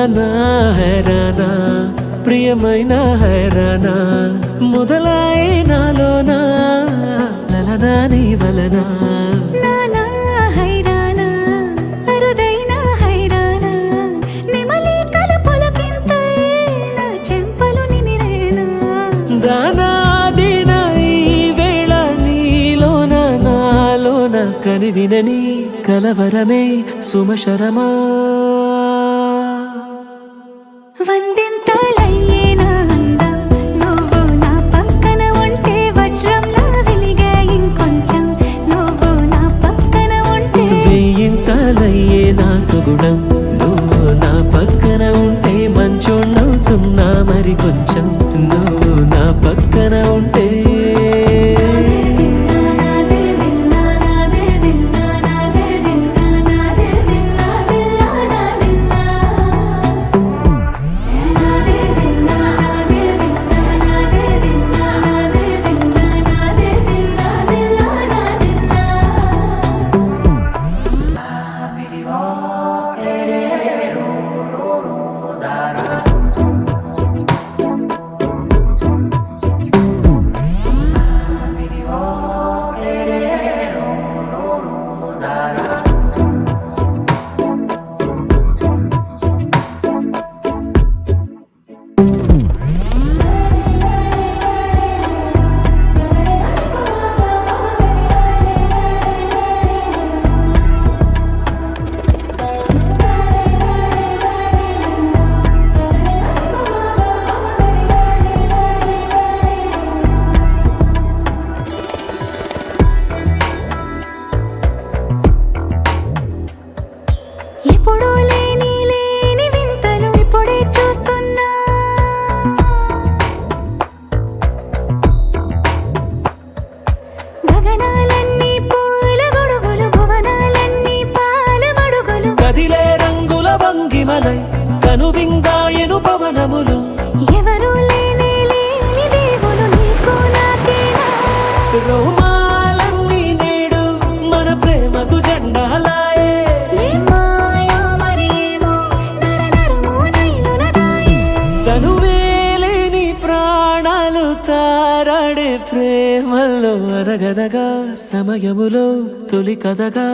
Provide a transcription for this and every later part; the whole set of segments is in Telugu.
హైరానా హైరానా ప్రియమైన హైరానా మొదలై నాలోనా లలనా నీ వలనా నానా హైరానా అరుదైన హైరానా నిమలి కలుపులకింతై నా చెంపలు నిమిరేనా దానా దిన ఈ వేళ నీలోన నాలోన కనివినని కలవరమే సుమశరమా వందింతలయ్యే నా అందం నువ్వు నా పక్కన ఉంటే వజ్రంలా వెలిగే ఇంకొంచెం నువ్వు నా పక్కన ఉంటే వెయ్యింతలయ్యే నా సుగుణం నువ్వు నా పక్కన ఉంటే మంచోణ్ణవుతున్నా మరి కొంచెం నువ్వు నా పక్కన ఉంటే ఎప్పుడూ లేని వింతలు ఇప్పుడే చూస్తున్నా గగనాలన్నీ పూల గొడుగులు భువనాలన్నీ పాల మడుగులు కదిలే రంగుల భంగిమలై కనువిందాయను పవనములు ఎవరూ లేని దేవులు నీకు నాకేనా రోమాలన్నీ నేడు మన ప్రేమకు జెండాలాయే ఏ మాయో మరేమో నరనరమో నైలున దాయే తనువేలేని ప్రాణాలు తారాడే ప్రేమల్లో అరగదగా సమయములో తొలి కథగా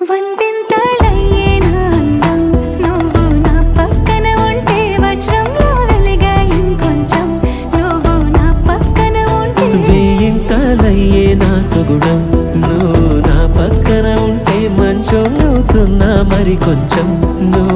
వందింతలయ్యే నా అందం నువ్వు నా పక్కన ఉంటే వజ్రంలా వెలిగే ఇంకొంచెం నువ్వు నా పక్కన ఉంటే వెయ్యింతలయ్యే నా సుగుణం నువ్వు నా పక్కన ఉంటే మంచోణ్ణవుతున్నా మరి కొంచెం నువ్వు